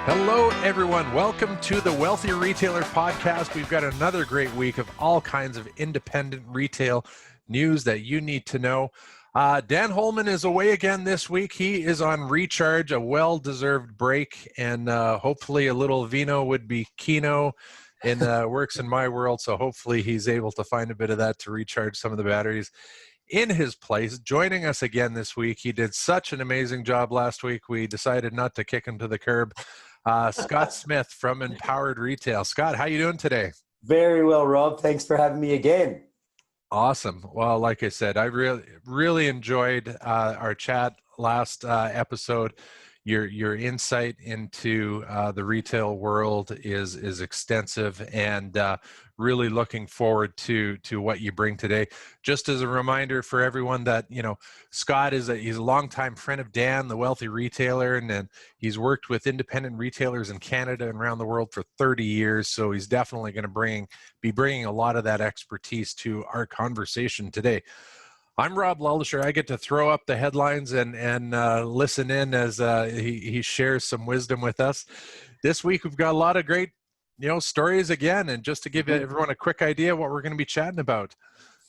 Hello, everyone. Welcome to the Wealthy Retailer Podcast. We've got another great week of all kinds of independent retail news that you need to know. Dan Holman is away again this week. He is on recharge, a well-deserved break, and hopefully a little vino would be keno in works in my world. So hopefully he's able to find a bit of that to recharge some of the batteries in his place. Joining us again this week. He did such an amazing job last week. We decided not to kick him to the curb. Scott Smith from Empowered Retail. Scott, how you doing today? Very well, Rob. Thanks for having me again. Awesome. Well, like I said, I really enjoyed our chat last episode. Your insight into the retail world is extensive, and really looking forward to what you bring today. Just as a reminder for everyone that, you know, Scott he's a longtime friend of Dan, the Wealthy Retailer, and then he's worked with independent retailers in Canada and around the world for 30 years. So he's definitely going to be bringing a lot of that expertise to our conversation today. I'm Rob Lulisher. I get to throw up the headlines and listen in as he shares some wisdom with us. This week we've got a lot of great, stories again. And just to give everyone a quick idea of what we're going to be chatting about,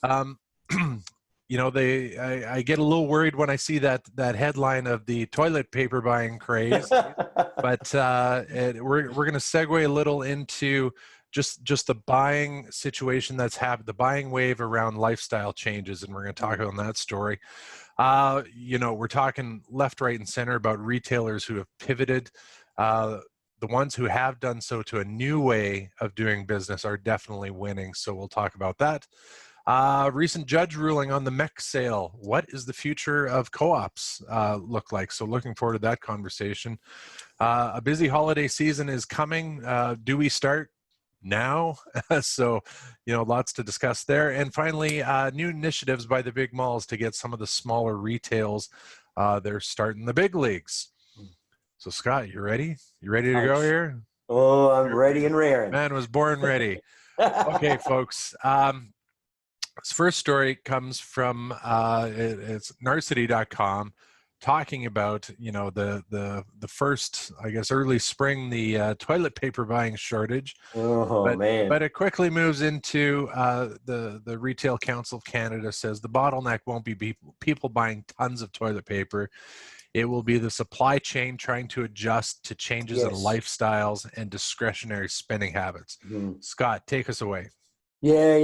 I get a little worried when I see that headline of the toilet paper buying craze, but we're going to segue a little into just the buying situation that's happened, the buying wave around lifestyle changes, and we're going to talk on that story. We're talking left, right, and center about retailers who have pivoted. The ones who have done so to a new way of doing business are definitely winning, so we'll talk about that. Recent judge ruling on the MEC sale. What is the future of co-ops look like? So looking forward to that conversation. A busy holiday season is coming. Do we start now? So, lots to discuss there. And finally, new initiatives by the big malls to get some of the smaller retails. They're starting the big leagues. So Scott, you ready? You ready to go here? Oh, I'm ready and raring. Man was born ready. Okay, folks. This first story comes from it's narcity.com, talking about the first, I guess, early spring, the toilet paper buying shortage. But it quickly moves into the Retail Council of Canada says the bottleneck won't be people buying tons of toilet paper. It will be the supply chain trying to adjust to changes in lifestyles and discretionary spending habits. Scott, take us away. Yeah,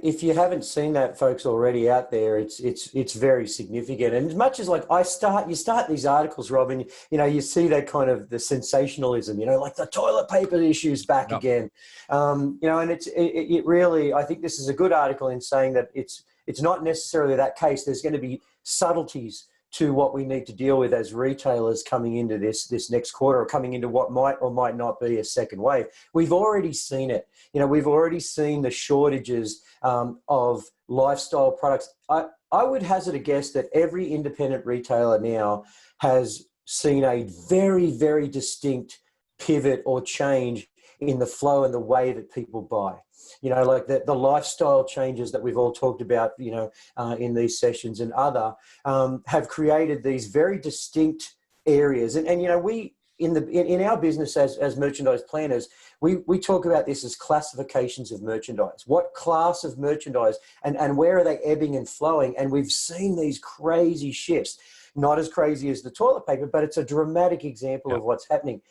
if you haven't seen that, folks, already out there, it's very significant. And as much as you start these articles, Rob, and you see that kind of the sensationalism, like the toilet paper issue's back again. And it really, I think this is a good article in saying that it's not necessarily that case. There's going to be subtleties to what we need to deal with as retailers coming into this next quarter, or coming into what might or might not be a second wave. We've already seen it. We've already seen the shortages of lifestyle products. I would hazard a guess that every independent retailer now has seen a very, very distinct pivot or change in the flow and the way that people buy. Like the lifestyle changes that we've all talked about, in these sessions and other, have created these very distinct areas. And we, in our business as merchandise planners, we talk about this as classifications of merchandise. What class of merchandise and where are they ebbing and flowing? And we've seen these crazy shifts, not as crazy as the toilet paper, but it's a dramatic example of what's happening.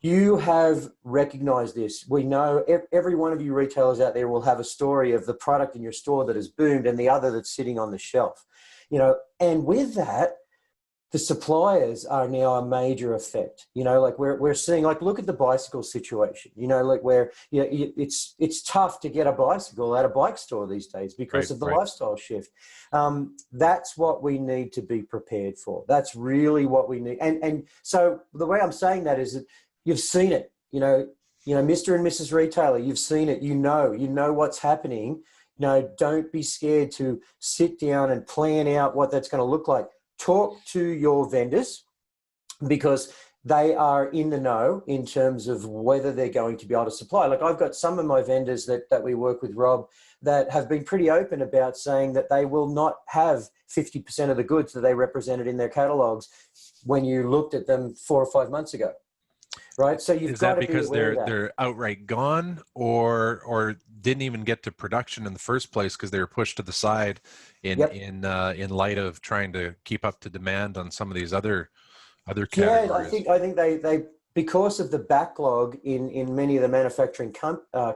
You have recognized this. We know every one of you retailers out there will have a story of the product in your store that has boomed and the other that's sitting on the shelf. And with that, the suppliers are now a major effect. We're seeing, look at the bicycle situation, where it's tough to get a bicycle at a bike store these days because of the lifestyle shift. That's what we need to be prepared for. That's really what we need. And so the way I'm saying that is that you've seen it, Mr. and Mrs. Retailer, you've seen it, you know what's happening. Don't be scared to sit down and plan out what that's going to look like. Talk to your vendors, because they are in the know in terms of whether they're going to be able to supply. I've got some of my vendors that we work with, Rob, that have been pretty open about saying that they will not have 50% of the goods that they represented in their catalogs when you looked at them 4 or 5 months ago. right? So you've Is got that to be because aware of that. they're outright gone, or didn't even get to production in the first place because they were pushed to the side Yep. in light of trying to keep up to demand on some of these other Yeah, categories? I think they because of the backlog in many of the manufacturing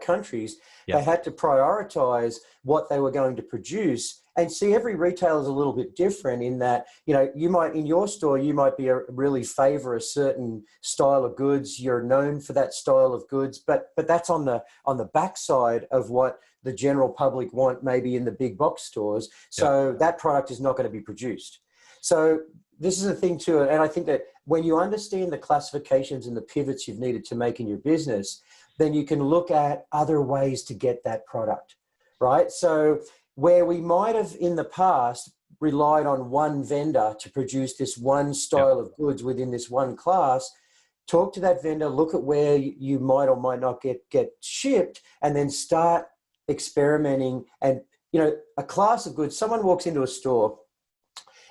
countries, Yeah, they had to prioritize what they were going to produce. And see, every retailer is a little bit different in that, you know, you might in your store you might be really favor a certain style of goods. You're known for that style of goods, but that's on the backside of what the general public want, maybe in the big box stores. yeah, So that product is not going to be produced. So this is a thing too, and I think that when you understand the classifications and the pivots you've needed to make in your business, then you can look at other ways to get that product, right? So where we might have in the past relied on one vendor to produce this one yeah. style of goods within this one class, talk to that vendor, look at where you might or might not get shipped, and then start experimenting. And, you know, a class of goods, someone walks into a store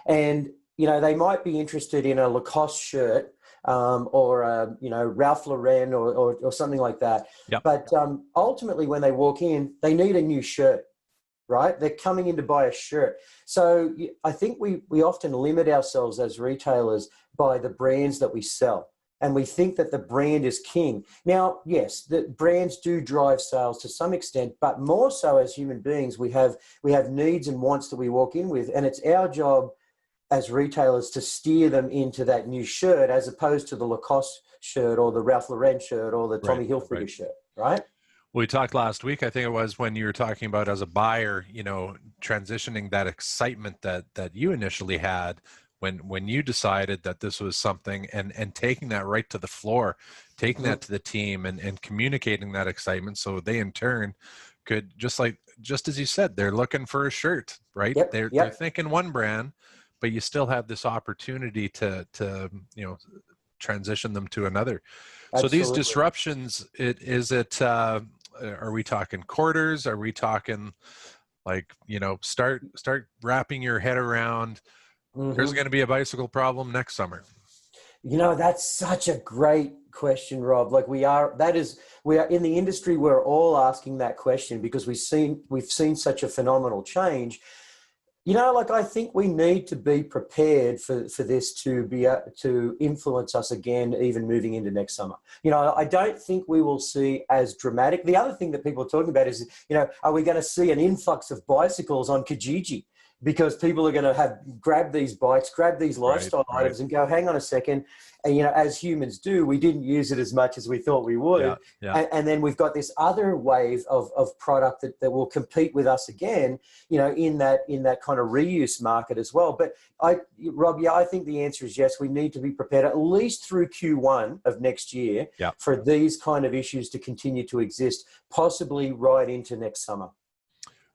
and, you know, they might be interested in a Lacoste shirt, or you know, Ralph Lauren, or something like that. Yep. But ultimately, when they walk in, they need a new shirt, right? They're coming in to buy a shirt. So I think we often limit ourselves as retailers by the brands that we sell. And we think that the brand is king. Now, yes, the brands do drive sales to some extent, but more so as human beings, we have needs and wants that we walk in with, and it's our job as retailers to steer them into that new shirt as opposed to the Lacoste shirt or the Ralph Lauren shirt or the Tommy Right, Hilfiger right. shirt, right? We talked last week, I think it was, when you were talking about as a buyer, you know, transitioning that excitement that you initially had when you decided that this was something, and taking that right to the floor, taking Mm-hmm. that to the team, and communicating that excitement so they in turn could, just as you said, they're looking for a shirt, right? Yep, They're yep, thinking one brand, but you still have this opportunity to you know, transition them to another. So these absolutely. disruptions, are we talking quarters? Are we talking, like, you know, start wrapping your head around, there's Mm-hmm. going to be a bicycle problem next summer? You know, that's such a great question, Rob. Like we are in the industry, we're all asking that question because we've seen such a phenomenal change. You know, like I think we need to be prepared for this to be to influence us again, even moving into next summer. You know, I don't think we will see as dramatic. The other thing that people are talking about is, you know, are we going to see an influx of bicycles on Kijiji? Because people are going to have grab these bikes, grab these Right, lifestyle right. items, and go, hang on a second. And, you know, as humans do, we didn't use it as much as we thought we Yeah, would. yeah. And then we've got this other wave of product that will compete with us again, you know, in that kind of reuse market as well. But Rob, yeah, I think the answer is yes. We need to be prepared at least through Q1 of next year Yeah. for these kind of issues to continue to exist, possibly right into next summer.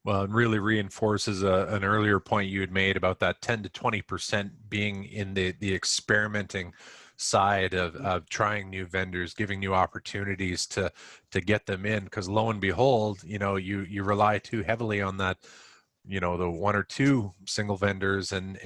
Well, it really reinforces an earlier point you had made about that 10 to 20% being in the experimenting side of trying new vendors, giving new opportunities to get them in. Because lo and behold, you know, you rely too heavily on that, you know, the one or two single vendors, and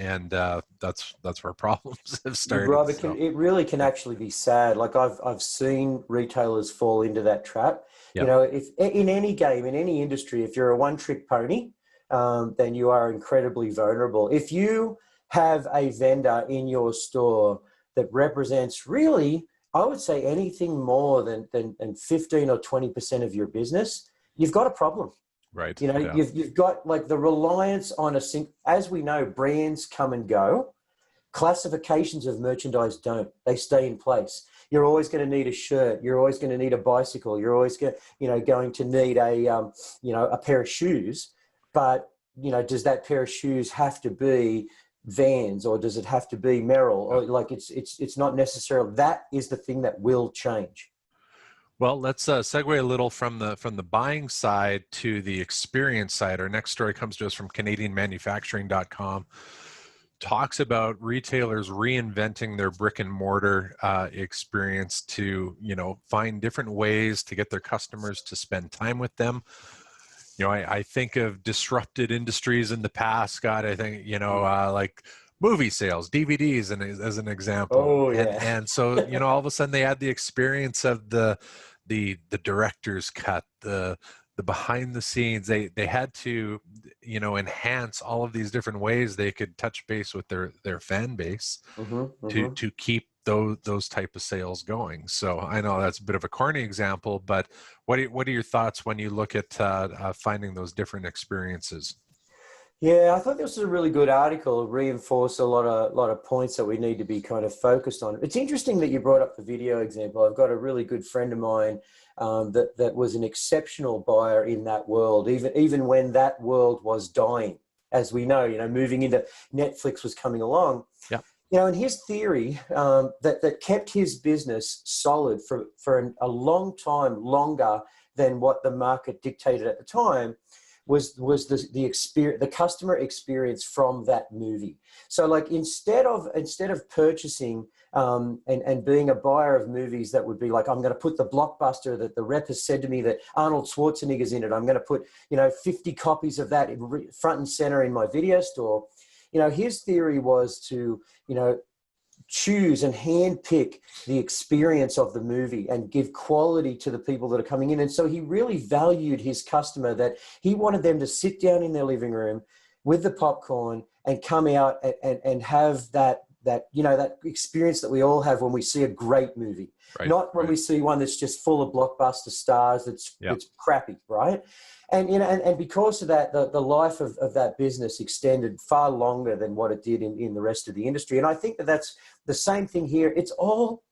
that's where problems have started. Rob, So it really can yeah, actually be sad. Like I've seen retailers fall into that trap. You yeah, know, if in any game, in any industry, if you're a one-trick pony, then you are incredibly vulnerable. If you have a vendor in your store that represents really, I would say anything more than 15 or 20% of your business, you've got a problem. right, You know, yeah, you've got like the reliance on as we know, brands come and go. Classifications of merchandise don't. They stay in place. You're always going to need a shirt. You're always going to need a bicycle. You're always going to need a pair of shoes. But, you know, does that pair of shoes have to be Vans, or does it have to be Merrill? yeah. Or like it's not necessarily. That is the thing that will change. Well, let's segue a little from the buying side to the experience side. Our next story comes to us from CanadianManufacturing.com. Talks about retailers reinventing their brick and mortar experience to, you know, find different ways to get their customers to spend time with them. You know, I think of disrupted industries in the past, Scott. I think, you know, like movie sales, DVDs, and as an example. Oh And yeah. so, you know, all of a sudden they had the experience of the director's cut, the behind the scenes. They had to, you know, enhance all of these different ways they could touch base with their fan base to keep those type of sales going. So I know that's a bit of a corny example, but what are your thoughts when you look at finding those different experiences? Yeah, I thought this was a really good article. It reinforced a lot of points that we need to be kind of focused on. It's interesting that you brought up the video example. I've got a really good friend of mine that was an exceptional buyer in that world, even when that world was dying. As we know, you know, moving into Netflix was coming along. Yeah. You know, and his theory that kept his business solid for a long time, longer than what the market dictated at the time, was the customer experience from that movie. So like instead of purchasing and being a buyer of movies that would be like, I'm going to put the blockbuster that the rep has said to me that Arnold Schwarzenegger's in it, I'm going to put, you know, 50 copies of that front and center in my video store. You know, his theory was to, you know, choose and handpick the experience of the movie and give quality to the people that are coming in. And so he really valued his customer, that he wanted them to sit down in their living room with the popcorn and come out and have that, you know, that experience that we all have when we see a great movie, not when we see one that's just full of blockbuster stars. It's crappy. Right. And, you know, and because of that, the life of that business extended far longer than what it did in the rest of the industry. And I think that that's the same thing here. It's all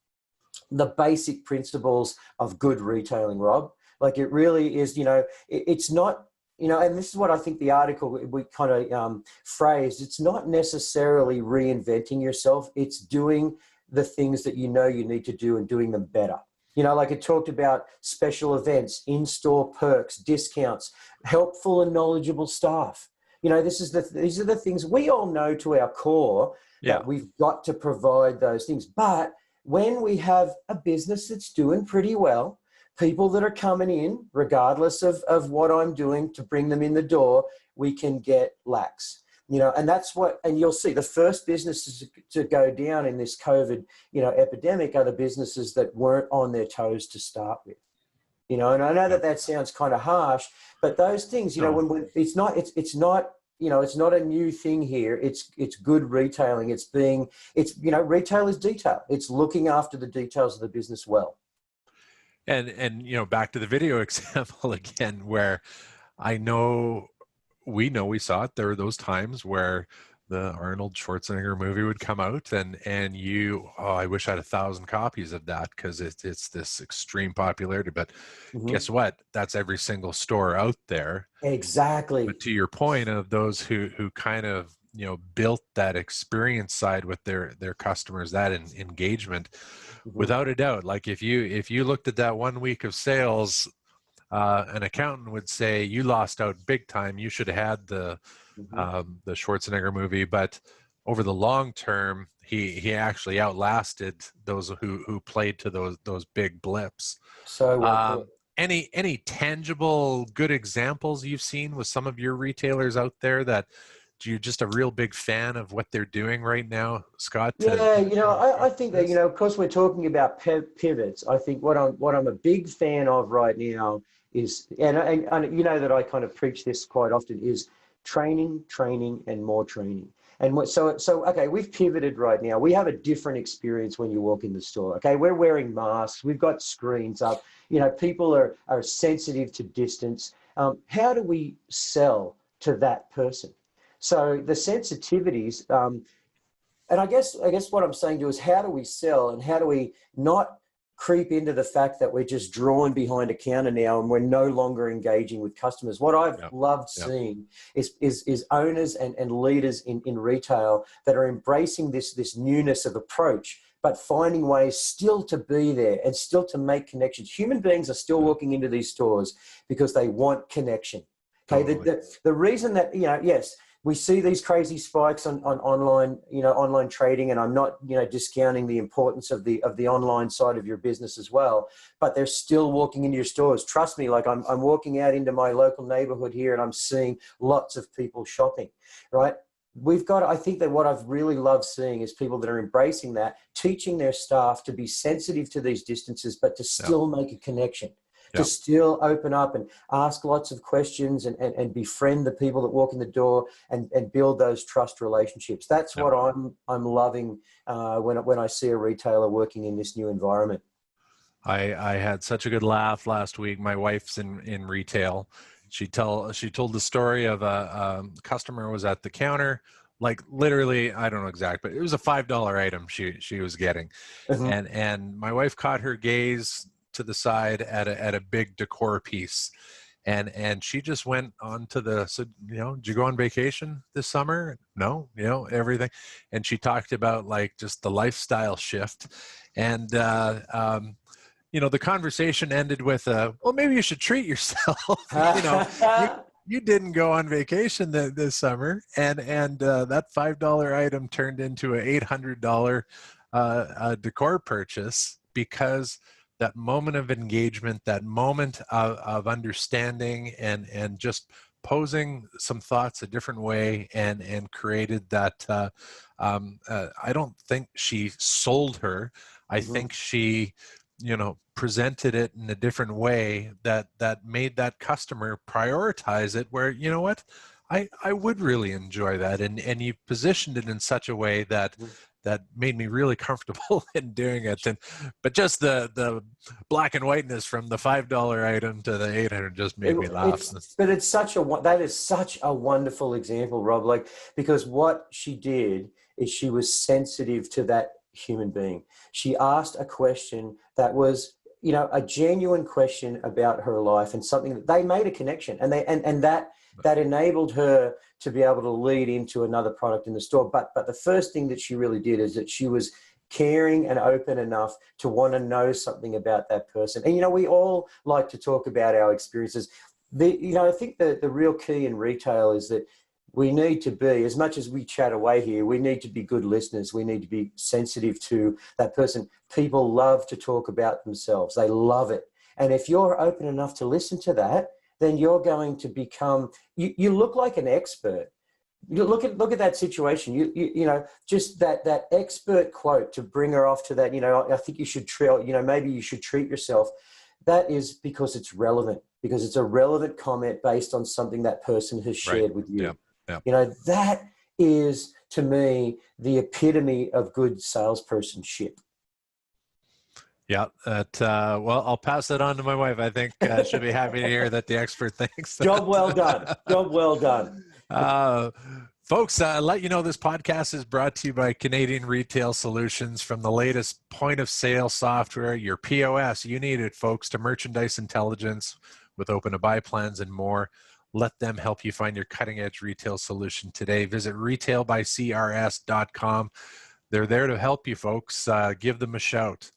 the basic principles of good retailing, Rob. Like it really is, you know, it's not, you know, and this is what I think the article we kind of phrased. It's not necessarily reinventing yourself. It's doing the things that you know you need to do and doing them better. You know, like it talked about special events, in-store perks, discounts, helpful and knowledgeable staff. You know, these are the things we all know to our core that we've got to provide those things. But when we have a business that's doing pretty well, people that are coming in, regardless of what I'm doing to bring them in the door, we can get lax. You know, and that's what, and you'll see the first businesses to go down in this COVID, you know, epidemic are the businesses that weren't on their toes to start with. You know, and I know that sounds kind of harsh, but those things, you know, when it's not, you know, it's not a new thing here. It's good retailing. It's, you know, retail is detail. It's looking after the details of the business well. And you know, back to the video example again, where we saw it. There were those times where the Arnold Schwarzenegger movie would come out and I wish I had 1,000 copies of that because it's this extreme popularity. But guess what? That's every single store out there. Exactly. But to your point of those who kind of, you know, built that experience side with their customers, that engagement, without a doubt, like if you looked at that 1 week of sales, an accountant would say you lost out big time. You should have had the Schwarzenegger movie, but over the long term, he actually outlasted those who played to those big blips. So any tangible good examples you've seen with some of your retailers out there that you're just a real big fan of what they're doing right now, Scott? Yeah, you know, I think that, you know, of course we're talking about pivots. I think what I'm a big fan of right now is, and you know that I kind of preach this quite often, is training, and more training. And so okay, we've pivoted right now. We have a different experience when you walk in the store. Okay, we're wearing masks. We've got screens up. You know, people are sensitive to distance. How do we sell to that person? So the sensitivities, and I guess what I'm saying to you is, how do we sell and how do we not creep into the fact that we're just drawn behind a counter now and we're no longer engaging with customers? What I've loved seeing is owners and leaders in retail that are embracing this newness of approach, but finding ways still to be there and still to make connections. Human beings are still walking into these stores because they want connection. Okay, totally. The reason that, you know, yes, we see these crazy spikes on online, you know, online trading, and I'm not, you know, discounting the importance of the online side of your business as well, but they're still walking into your stores. Trust me, like I'm walking out into my local neighborhood here and I'm seeing lots of people shopping, right? I think that what I've really loved seeing is people that are embracing that, teaching their staff to be sensitive to these distances, but to Yeah. still make a connection, to Yeah. still open up and ask lots of questions and befriend the people that walk in the door and build those trust relationships. That's Yeah. what I'm loving when I see a retailer working in this new environment. I had such a good laugh last week. My wife's in retail. She told the story of a customer was at the counter, like literally, I don't know exact, but it was a $5 item she was getting, Mhm. and my wife caught her gaze to the side at a big decor piece, and she just went on to said, did you go on vacation this summer? No, everything, and she talked about like just the lifestyle shift, and the conversation ended with well, maybe you should treat yourself. you you didn't go on vacation this summer, and that $5 item turned into a $800 decor purchase, because that moment of engagement, that moment of understanding, and just posing some thoughts a different way, and created that. I don't think she sold her. I Mhm. think she presented it in a different way that made that customer prioritize it, where, what, I would really enjoy that, and you positioned it in such a way that Mhm. made me really comfortable in doing it. But just the black and whiteness from the $5 item to the 800 just made me laugh. But it's that is such a wonderful example, Rob. Like, because what she did is she was sensitive to that human being. She asked a question that was, a genuine question about her life, and something that they made a connection, and that enabled her to be able to lead into another product in the store. But the first thing that she really did is that she was caring and open enough to want to know something about that person. And, we all like to talk about our experiences. I think the real key in retail is that we need to be, as much as we chat away here, we need to be good listeners. We need to be sensitive to that person. People love to talk about themselves. They love it. And if you're open enough to listen to that, then you're going to become, you look like an expert. You look at that situation. Just that expert quote to bring her off to that. I think you should maybe you should treat yourself. That is because it's relevant. Because it's a relevant comment based on something that person has Right. shared with you. Yeah. That is, to me, the epitome of good salespersonship. Yeah, well, I'll pass that on to my wife. I think she'll be happy to hear that the expert thinks Job well done. that. Job well done. uh, Folks, let you know this podcast is brought to you by Canadian Retail Solutions. From the latest point of sale software, your POS, you need it, folks, to merchandise intelligence with open to buy plans and more. Let them help you find your cutting edge retail solution today. Visit retailbycrs.com. They're there to help you, folks. Give them a shout.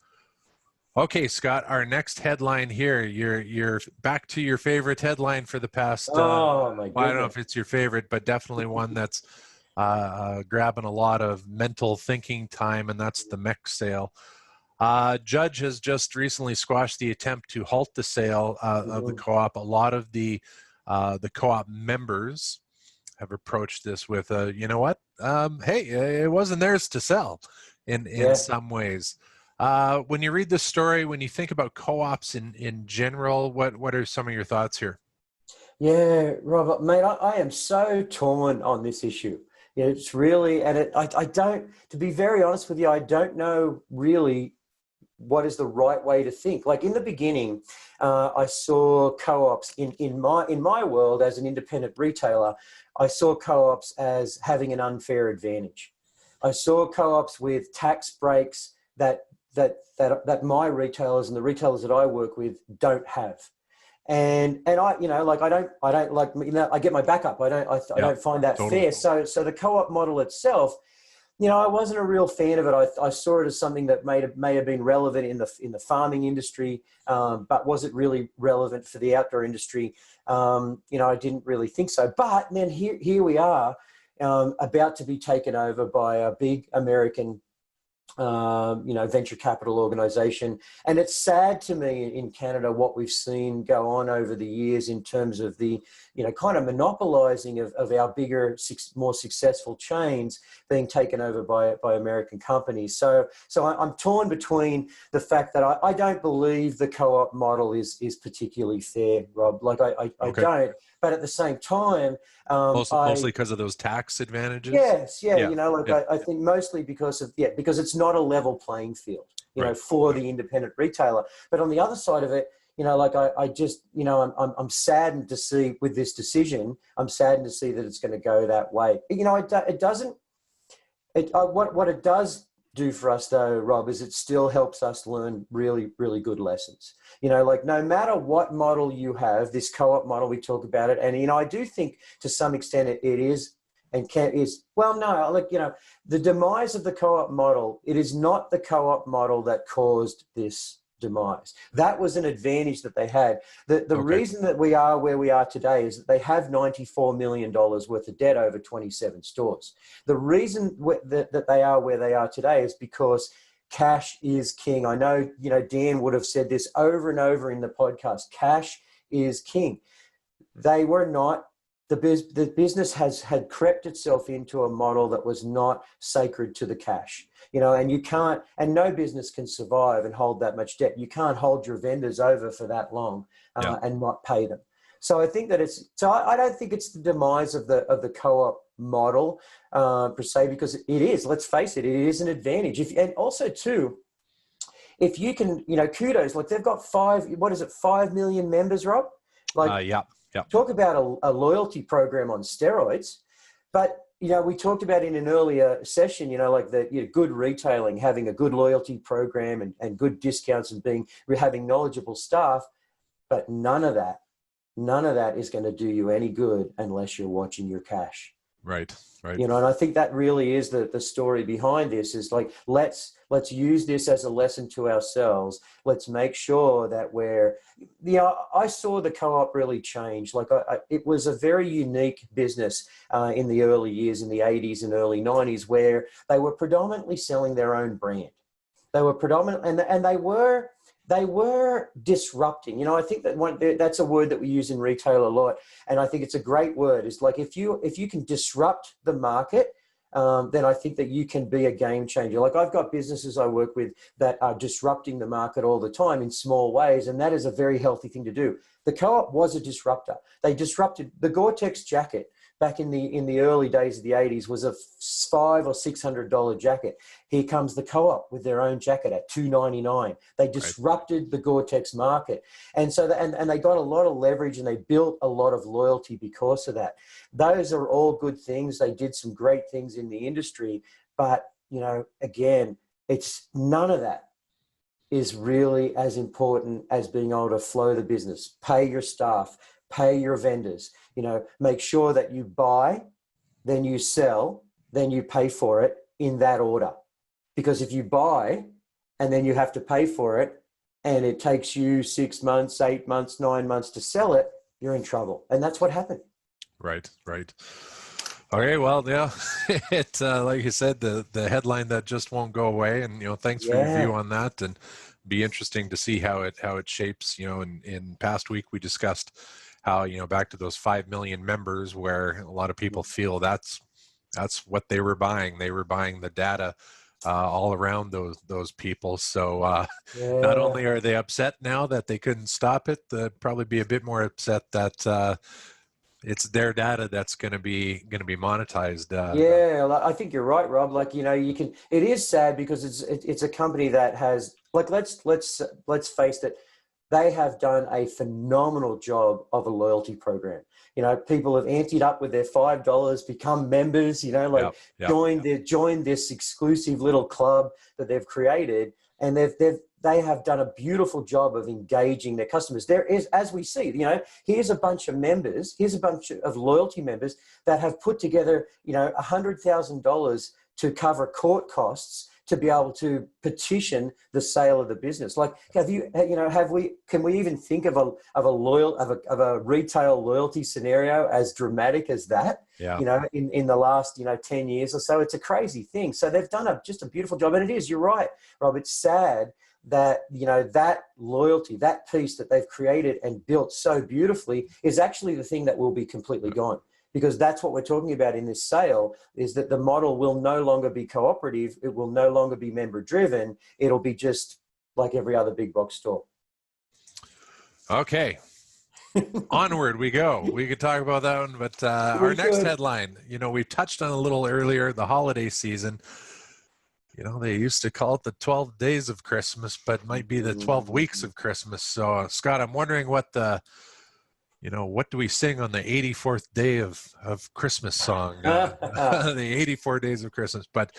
Okay, Scott, our next headline here, you're back to your favorite headline for the past, Oh, my well, I don't know goodness. if it's your favorite, but definitely one that's grabbing a lot of mental thinking time, and that's the MEC sale. Judge has just recently squashed the attempt to halt the sale of the co-op. A lot of the co-op members have approached this with, you know what? Hey, it wasn't theirs to sell in some ways. When you read this story, when you think about co-ops in general, what are some of your thoughts here? Yeah, Robert, mate, I am so torn on this issue. It's really, and I don't, to be very honest with you, I don't know really what is the right way to think. Like, in the beginning, I saw co-ops in my world as an independent retailer. I saw co-ops as having an unfair advantage. I saw co-ops with tax breaks that my retailers and the retailers that I work with don't have. And I, like, I don't like, I get my backup. I don't find that Totally. fair. So the co-op model itself, I wasn't a real fan of it. I saw it as something that may have been relevant in the farming industry, but was it really relevant for the outdoor industry? I didn't really think so. But then here we are, about to be taken over by a big American venture capital organization. And it's sad to me in Canada what we've seen go on over the years in terms of the, kind of monopolizing of our bigger, more successful chains being taken over by American companies. So I'm torn between the fact that I don't believe the co-op model is particularly fair, Rob. Like I Okay. don't. But at the same time, mostly because of those tax advantages. Yes, yeah, yeah. I think mostly because it's not a level playing field, Right. for the independent retailer. But on the other side of it, I just, I'm saddened to see with this decision. I'm saddened to see that it's going to go that way. It doesn't. What it does do for us though, Rob, is it still helps us learn really, really good lessons. No matter what model you have, this co-op model, we talk about it. And, I do think to some extent it is and the demise of the co-op model, it is not the co-op model that caused this demise. That was an advantage that they had. The reason that we are where we are today is that they have $94 million worth of debt over 27 stores. The reason that they are where they are today is because cash is king. I know, Dan would have said this over and over in the podcast. Cash is king. They were not. The business had crept itself into a model that was not sacred to the cash, and you can't, and no business can survive and hold that much debt. You can't hold your vendors over for that long and not pay them. So I think that I don't think it's the demise of the co-op model per se, because it is, let's face it, it is an advantage. And also too, if you can, kudos, like they've got 5 million members, Rob? Yeah. Talk about a loyalty program on steroids. But, we talked about in an earlier session, good retailing, having a good loyalty program and good discounts and having knowledgeable staff. But none of that is going to do you any good unless you're watching your cash. Right. And I think that really is the story behind this is like, let's use this as a lesson to ourselves. Let's make sure that I saw the co-op really change. Like it was a very unique business in the early years, in the 80s and early 90s, where they were predominantly selling their own brand. They were and they were disrupting. I think that's a word that we use in retail a lot, and I think it's a great word. It's like if you can disrupt the market, then I think that you can be a game changer. Like I've got businesses I work with that are disrupting the market all the time in small ways, and that is a very healthy thing to do. The co-op was a disruptor. They disrupted the Gore-Tex jacket. Back in the early days of the 80s was a $500 or $600 jacket. Here comes the co-op with their own jacket at $299. They disrupted the Gore-Tex market. And so and they got a lot of leverage and they built a lot of loyalty because of that. Those are all good things. They did some great things in the industry. But, again, it's none of that is really as important as being able to flow the business, pay your staff, pay your vendors, make sure that you buy, then you sell, then you pay for it in that order. Because if you buy and then you have to pay for it and it takes you 6 months, 8 months, 9 months to sell it, you're in trouble. And that's what happened. Right. Okay, well, yeah, it's like you said, the headline that just won't go away. And, thanks for your view on that. And be interesting to see how it shapes. In past week, we discussed how, back to those 5 million members, where a lot of people feel that's what they were buying. They were buying the data all around those people. So not only are they upset now that they couldn't stop it, they'd probably be a bit more upset that it's their data that's going to be monetized. I think you're right, Rob. Like, it is sad because it's a company that has, like, let's face it, they have done a phenomenal job of a loyalty program. People have anteed up with their $5, become members, joined this exclusive little club that they've created, and they have done a beautiful job of engaging their customers. There is, as we see, here's a bunch of members, here's a bunch of loyalty members that have put together, $100,000 to cover court costs to be able to petition the sale of the business. Like, can we even think of a retail loyalty scenario as dramatic as that? Yeah. In the last 10 years or so? It's a crazy thing. So they've done just a beautiful job, and it is. You're right, Rob. It's sad that that loyalty, that piece that they've created and built so beautifully, is actually the thing that will be completely gone. Because that's what we're talking about in this sale, is that the model will no longer be cooperative. It will no longer be member driven. It'll be just like every other big box store. Okay. Onward we go. We could talk about that one, but our next headline, we touched on a little earlier, the holiday season. They used to call it the 12 days of Christmas, but it might be the 12 weeks of Christmas. So, Scott, I'm wondering what do we sing on the 84th day of Christmas song? The 84 days of Christmas. But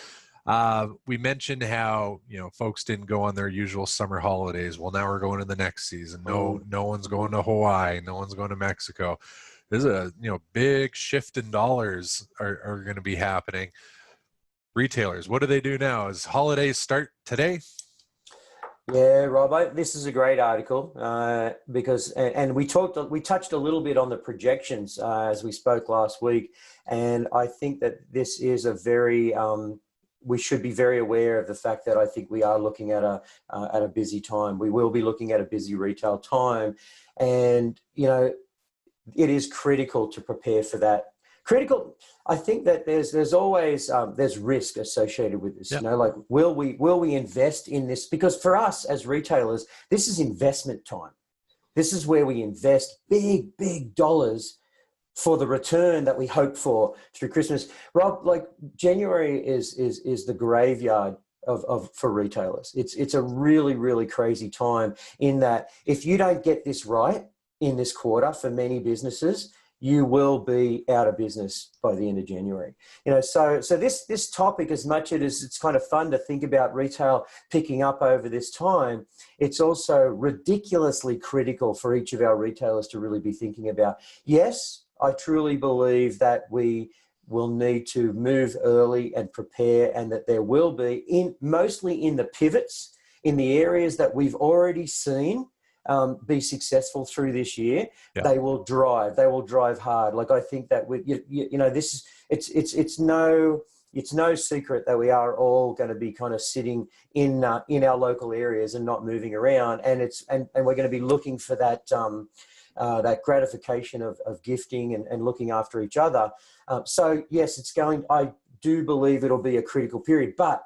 we mentioned how, folks didn't go on their usual summer holidays. Well, now we're going to the next season. No one's going to Hawaii. No one's going to Mexico. There's a, big shift in dollars are going to be happening. Retailers, what do they do now? Is holidays start today? Yeah, Rob, this is a great article because we touched a little bit on the projections as we spoke last week, and I think that this is a very we should be very aware of the fact that I think we are looking at a busy time. We will be looking at a busy retail time, and it is critical to prepare for that. I think that there's always there's risk associated with this. Yep. Like will we invest in this? Because for us as retailers, this is investment time. This is where we invest big dollars for the return that we hope for through Christmas. Rob, like January is the graveyard for retailers. It's a really crazy time in that if you don't get this right in this quarter, for many businesses, you will be out of business by the end of January. So this topic, as much as it's kind of fun to think about retail picking up over this time, it's also ridiculously critical for each of our retailers to really be thinking about. Yes, I truly believe that we will need to move early and prepare, and that there will be mostly in the pivots, in the areas that we've already seen be successful through this year. Yeah. They will drive hard. Like, I think that it's no secret that we are all going to be kind of sitting in our local areas and not moving around, and we're going to be looking for that that gratification of gifting and looking after each other. So yes, I do believe it'll be a critical period, but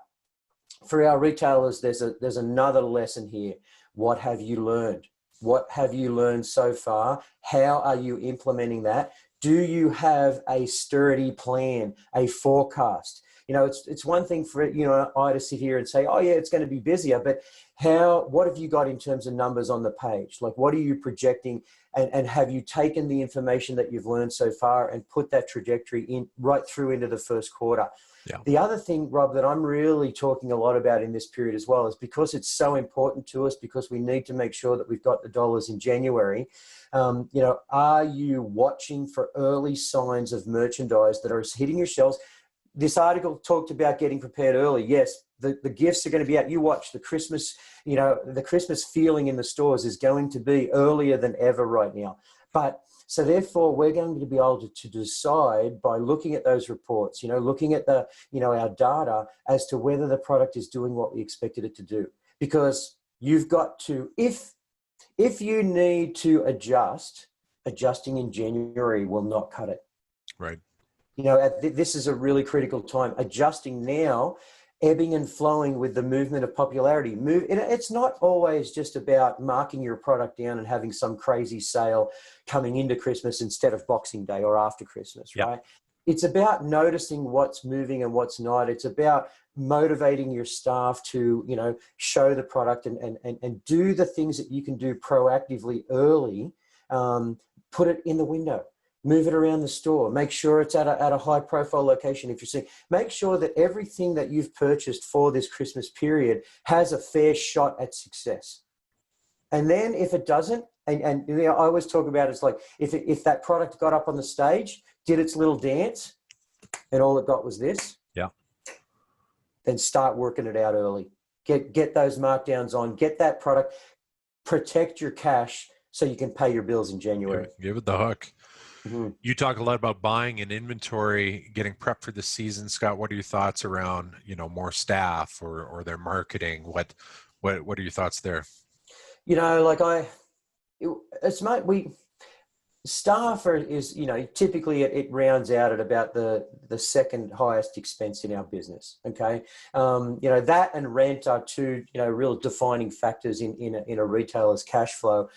for our retailers, there's another lesson here. What have you learned? What have you learned so far? How are you implementing that? Do you have a sturdy plan, a forecast? It's one thing for I to sit here and say, oh yeah, it's going to be busier, but what have you got in terms of numbers on the page? Like, what are you projecting? And have you taken the information that you've learned so far and put that trajectory right through into the first quarter? Yeah. The other thing, Rob, that I'm really talking a lot about in this period as well is because it's so important to us, because we need to make sure that we've got the dollars in January. Are you watching for early signs of merchandise that are hitting your shelves? This article talked about getting prepared early. Yes, the gifts are going to be out. You watch the Christmas, the Christmas feeling in the stores is going to be earlier than ever right now. So therefore, we're going to be able to decide by looking at those reports, looking at our data as to whether the product is doing what we expected it to do. Because you've got to, if you need to adjusting in January will not cut it. Right. This is a really critical time. Adjusting now, ebbing and flowing with the movement of popularity. It's not always just about marking your product down and having some crazy sale coming into Christmas instead of Boxing Day or after Christmas, Yeah. right? It's about noticing what's moving and what's not. It's about motivating your staff to, show the product and do the things that you can do proactively early. Put it in the window. Move it around the store. Make sure it's at a high profile location. If you're seeing, make sure that everything that you've purchased for this Christmas period has a fair shot at success. And then if it doesn't, and I always talk about it's like if that product got up on the stage, did its little dance, and all it got was this. Yeah. then start working it out early. Get those markdowns on, get that product, protect your cash so you can pay your bills in January. Give it the hook. Mm-hmm. You talk a lot about buying and inventory, getting prepped for the season. Scott, what are your thoughts around, more staff or their marketing? What are your thoughts there? Staff is, typically it rounds out at about the second highest expense in our business. Okay. That and rent are two, real defining factors in a retailer's cash flow,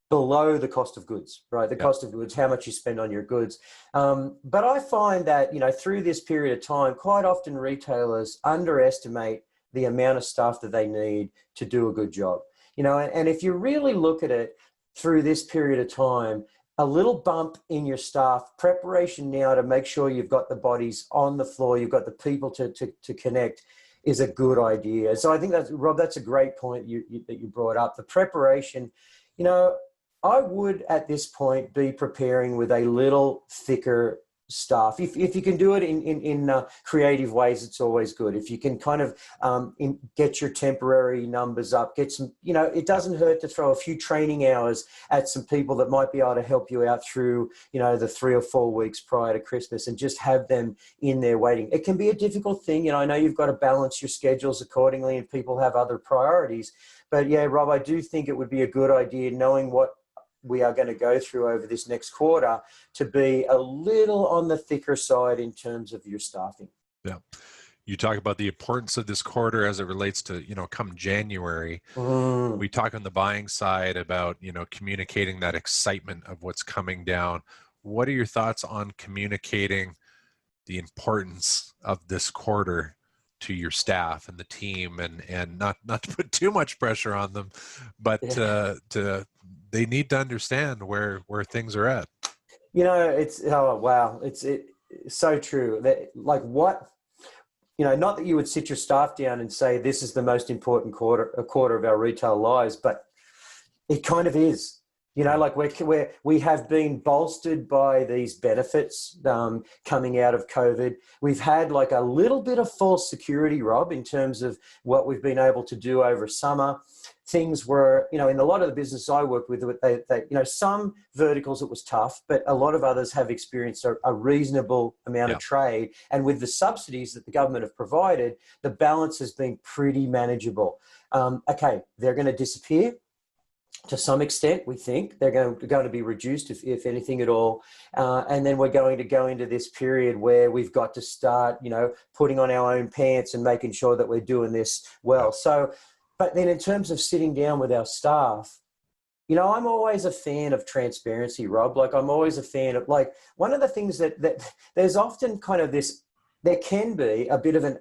below the cost of goods, right? The cost of goods, how much you spend on your goods. But I find that, through this period of time, quite often retailers underestimate the amount of staff that they need to do a good job. And if you really look at it through this period of time, a little bump in your staff preparation now to make sure you've got the bodies on the floor, you've got the people to connect, is a good idea. So I think Rob, that's a great point that you brought up. The preparation, I would at this point be preparing with a little thicker staff. If you can do it in creative ways, it's always good. If you can kind of get your temporary numbers up, get some, it doesn't hurt to throw a few training hours at some people that might be able to help you out through, the 3 or 4 weeks prior to Christmas, and just have them in there waiting. It can be a difficult thing. I know you've got to balance your schedules accordingly and people have other priorities. But yeah, Rob, I do think it would be a good idea, knowing what we are going to go through over this next quarter, to be a little on the thicker side in terms of your staffing. Yeah. You talk about the importance of this quarter as it relates to, come January. We talk on the buying side about, communicating that excitement of what's coming down. What are your thoughts on communicating the importance of this quarter to your staff and the team, and not to put too much pressure on them, but they need to understand where things are at. It's so true. Not that you would sit your staff down and say, this is the most important quarter of our retail lives, but it kind of is. We have been bolstered by these benefits coming out of COVID. We've had like a little bit of false security, Rob, in terms of what we've been able to do over summer. Things were, in a lot of the business I work with, some verticals it was tough, but a lot of others have experienced a reasonable amount of trade. And with the subsidies that the government have provided, the balance has been pretty manageable. Okay, they're going to disappear. To some extent, we think they're going to be reduced, if anything at all. And then we're going to go into this period where we've got to start, putting on our own pants and making sure that we're doing this well. So, but then in terms of sitting down with our staff, I'm always a fan of transparency, Rob. Like, I'm always a fan of, like, one of the things that there's often kind of this, there can be a bit of an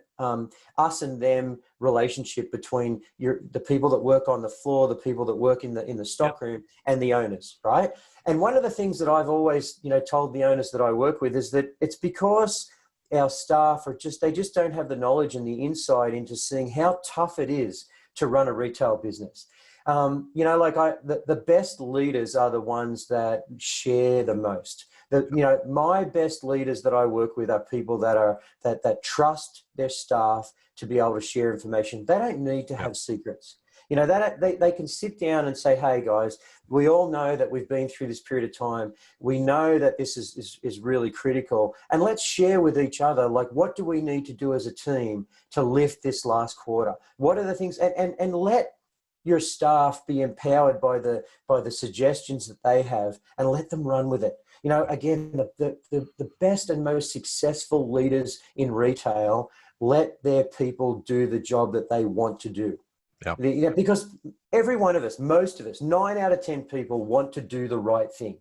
us and them relationship between the people that work on the floor, the people that work in the stockroom, and the owners, right? And one of the things that I've always, told the owners that I work with is that it's because our staff they just don't have the knowledge and the insight into seeing how tough it is to run a retail business. The best leaders are the ones that share the most. My best leaders that I work with are people that trust their staff to be able to share information. They don't need to have secrets. They can sit down and say, hey guys, we all know that we've been through this period of time. We know that this is really critical, and let's share with each other, like, what do we need to do as a team to lift this last quarter? What are the things, and let your staff be empowered by the suggestions that they have, and let them run with it. Again, the best and most successful leaders in retail let their people do the job that they want to do. Yeah. Because every one of us, most of us, 9 out of 10 people want to do the right thing.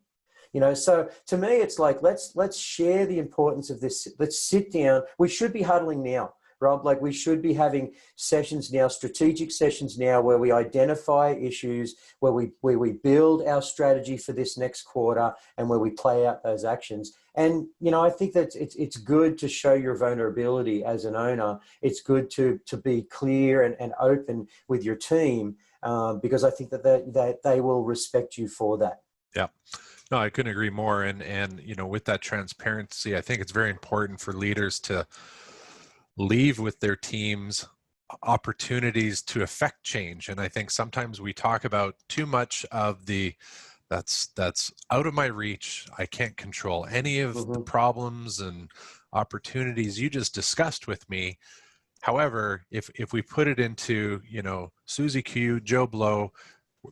So to me, it's like, let's share the importance of this. Let's sit down. We should be huddling now, Rob. Like, we should be having sessions now, strategic sessions now, where we identify issues, where we build our strategy for this next quarter, and where we play out those actions. And, I think that it's good to show your vulnerability as an owner. It's good to be clear and open with your team, because I think that they will respect you for that. Yeah. No, I couldn't agree more. And with that transparency, I think it's very important for leaders to leave with their teams opportunities to affect change. And I think sometimes we talk about too much of the that's out of my reach. I can't control any of the problems and opportunities you just discussed with me. However, if we put it into, Susie Q, Joe Blow,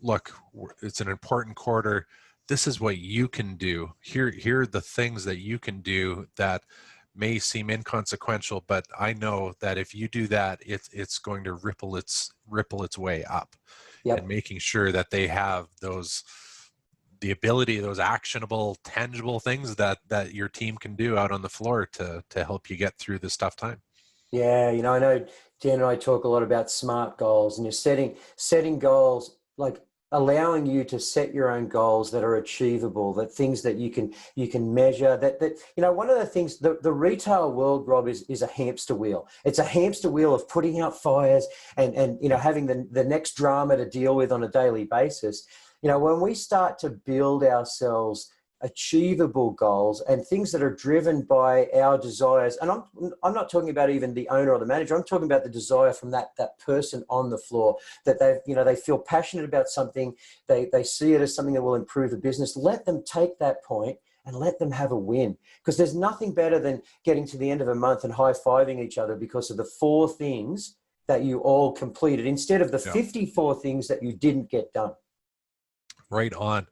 look, it's an important quarter. This is what you can do. Here are the things that you can do that may seem inconsequential, but I know that if you do that, it's going to ripple its way up. Yep. And making sure that they have the ability, those actionable, tangible things that your team can do out on the floor to help you get through this tough time. Yeah, I know Dan and I talk a lot about SMART goals, and you're setting goals, like allowing you to set your own goals that are achievable, that things that you can measure. That one of the things, the retail world, Rob, is a hamster wheel. It's a hamster wheel of putting out fires and having the next drama to deal with on a daily basis. When we start to build ourselves achievable goals and things that are driven by our desires, and I'm not talking about even the owner or the manager, I'm talking about the desire from that person on the floor, that they feel passionate about something, they see it as something that will improve the business. Let them take that point and let them have a win, because there's nothing better than getting to the end of a month and high-fiving each other because of the 4 things that you all completed instead of the 54 things that you didn't get done. Right on.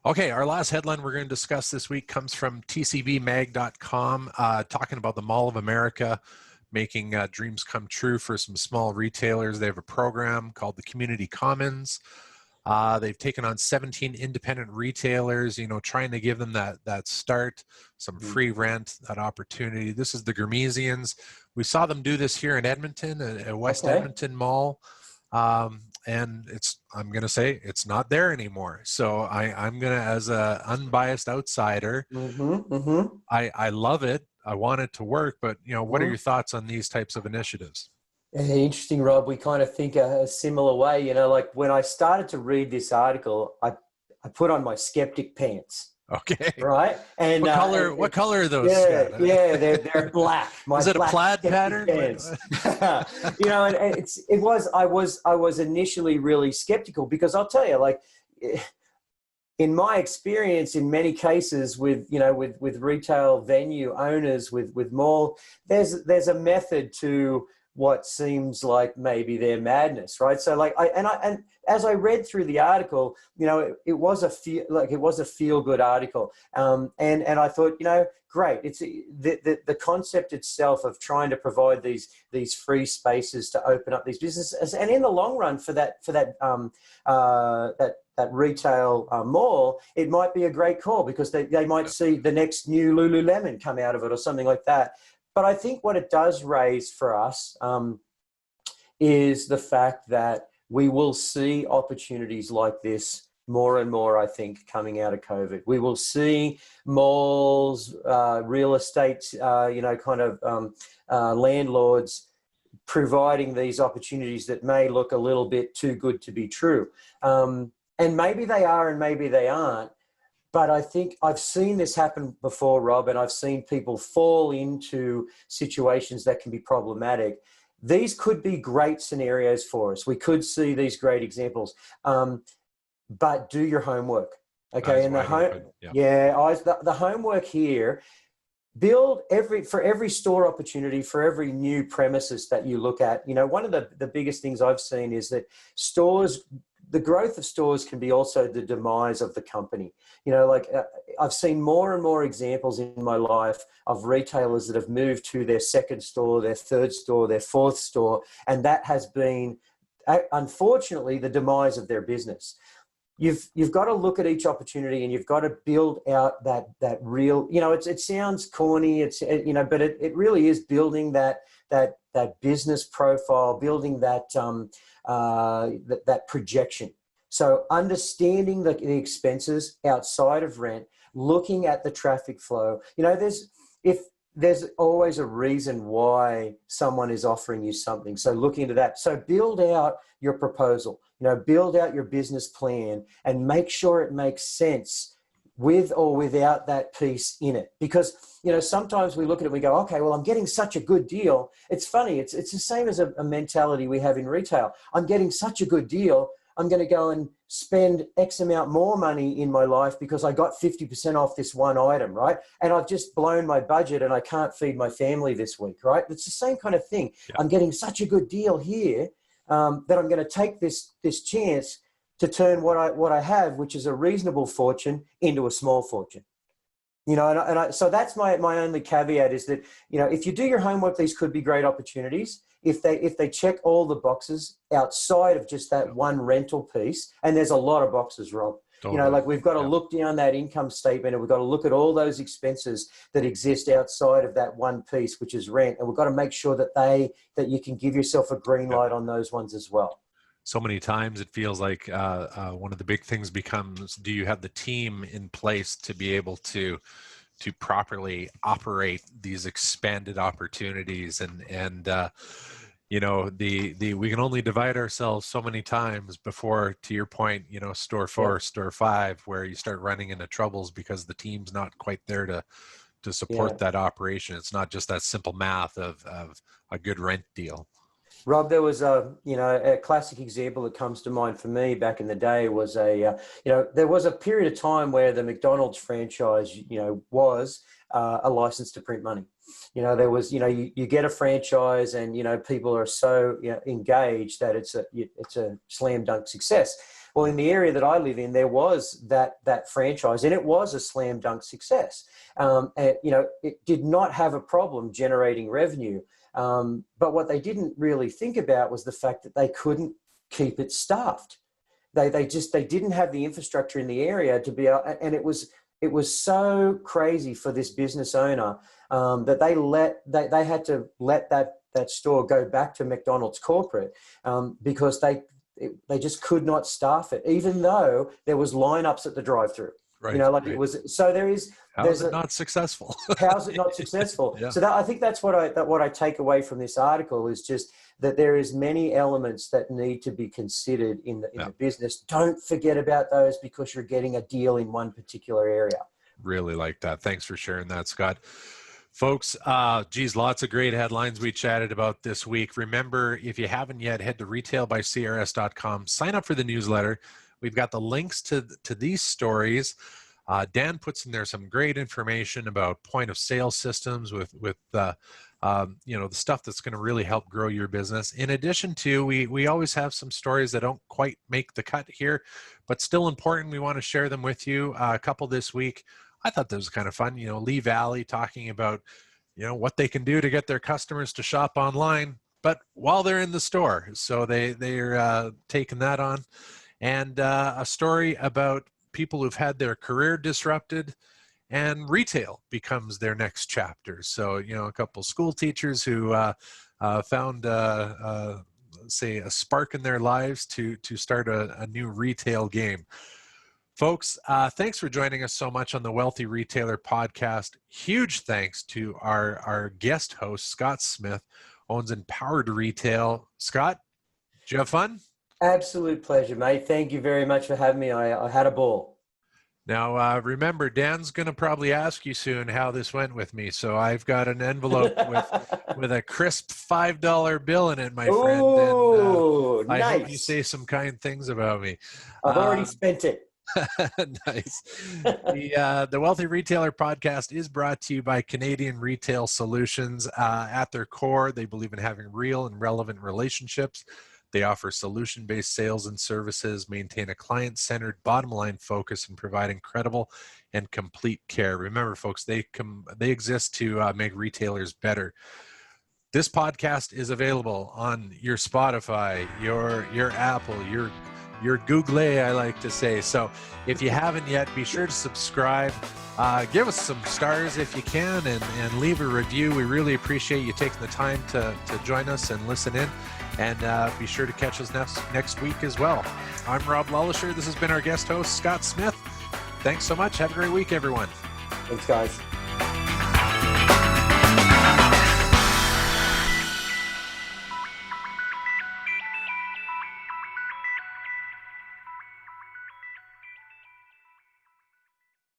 Okay, our last headline we're going to discuss this week comes from tcbmag.com, talking about the Mall of America, making dreams come true for some small retailers. They have a program called the Community Commons. They've taken on 17 independent retailers, trying to give them that start, some free rent, that opportunity. This is the Gurmesians. We saw them do this here in Edmonton, at West Edmonton Mall. And I'm going to say it's not there anymore. So I'm going to, as a unbiased outsider, I love it. I want it to work, but what are your thoughts on these types of initiatives? Interesting, Rob. We kind of think a similar way, like when I started to read this article, I put on my skeptic pants. Okay. Right. And what color are those? Yeah, they're black. Is it a plaid pattern? And I was initially really skeptical, because I'll tell you, like, in my experience, in many cases with retail venue owners, with mall, there's a method to what seems like maybe their madness, right? So like and as I read through the article, it was a feel good article, and I thought, great. It's the concept itself of trying to provide these free spaces to open up these businesses, and in the long run for that retail mall, it might be a great call, because they might see the next new Lululemon come out of it or something like that. But I think what it does raise for us is the fact that we will see opportunities like this more and more, I think, coming out of COVID. We will see malls, real estate, landlords providing these opportunities that may look a little bit too good to be true. And maybe they are and maybe they aren't. But I think I've seen this happen before, Rob, and I've seen people fall into situations that can be problematic. These could be great scenarios for us. We could see these great examples, but do your homework, okay? And the homework here, build for every store opportunity, for every new premises that you look at. One of the biggest things I've seen is that the growth of stores can be also the demise of the company. I've seen more and more examples in my life of retailers that have moved to their second store, their third store, their fourth store, and that has been, unfortunately, the demise of their business. You've got to look at each opportunity, and you've got to build out that real, it sounds corny, but it really is building that business profile, building that projection. So understanding the expenses outside of rent, looking at the traffic flow. There's always a reason why someone is offering you something. So looking into that. So build out your proposal, build out your business plan, and make sure it makes sense with or without that piece in it. Because, sometimes we look at it and we go, okay, well, I'm getting such a good deal. It's funny. It's the same as a mentality we have in retail. I'm getting such a good deal. I'm going to go and spend X amount more money in my life because I got 50% off this one item, right? And I've just blown my budget and I can't feed my family this week, right? It's the same kind of thing. Yeah. I'm getting such a good deal here that I'm going to take this chance to turn what I have, which is a reasonable fortune, into a small fortune. So that's my only caveat is that, if you do your homework, these could be great opportunities. If they check all the boxes outside of just that one rental piece, and there's a lot of boxes, Rob. Totally. We've got to look down that income statement, and we've got to look at all those expenses that exist outside of that one piece, which is rent. And we've got to make sure that you can give yourself a green light on those ones as well. So many times it feels like one of the big things becomes, do you have the team in place to be able to properly operate these expanded opportunities? And we can only divide ourselves so many times before, to your point, store 4, store 5, where you start running into troubles because the team's not quite there to support that operation. It's not just that simple math of a good rent deal. Rob, there was a classic example that comes to mind for me back in the day was there was a period of time where the McDonald's franchise, was a license to print money. There was, you get a franchise and, people are so engaged that it's a slam dunk success. Well, in the area that I live in, there was that franchise, and it was a slam dunk success. And, it did not have a problem generating revenue. But what they didn't really think about was the fact that they couldn't keep it staffed. They didn't have the infrastructure in the area to be able, and it was so crazy for this business owner that they had to let that store go back to McDonald's corporate because they just could not staff it, even though there was lineups at the drive-through. Right, it was. So there is. How is it not successful? How is it not successful? Yeah. So I think that's what I take away from this article is just that there is many elements that need to be considered in the business. Don't forget about those because you're getting a deal in one particular area. Really like that. Thanks for sharing that, Scott. Folks, lots of great headlines we chatted about this week. Remember, if you haven't yet, head to retailbycrs.com, sign up for the newsletter. We've got the links to these stories. Dan puts in there some great information about point of sale systems with the stuff that's going to really help grow your business. In addition to, we always have some stories that don't quite make the cut here, but still important. We want to share them with you. A couple this week. I thought that was kind of fun. Lee Valley talking about, what they can do to get their customers to shop online, but while they're in the store. So they're taking that on. And a story about people who've had their career disrupted and retail becomes their next chapter. So, a couple school teachers who found, say, a spark in their lives to start a new retail game. Folks, thanks for joining us so much on the Wealthy Retailer podcast. Huge thanks to our guest host, Scott Smith, owns Empowered Retail. Scott, did you have fun? Absolute pleasure, mate. Thank you very much for having me. I had a ball. Now, remember, Dan's going to probably ask you soon how this went with me. So I've got an envelope with a crisp $5 bill in it, my friend. And nice. I hope you say some kind things about me. I've already spent it. Nice. The Wealthy Retailer podcast is brought to you by Canadian Retail Solutions. At their core, they believe in having real and relevant relationships. They offer solution-based sales and services, maintain a client-centered bottom-line focus, and provide incredible and complete care. Remember, folks, they exist to make retailers better. This podcast is available on your Spotify, your Apple, your Google, I like to say. So if you haven't yet, be sure to subscribe. Give us some stars if you can and leave a review. We really appreciate you taking the time to join us and listen in. And be sure to catch us next week as well. I'm Rob Lullisher. This has been our guest host, Scott Smith. Thanks so much. Have a great week, everyone. Thanks, guys.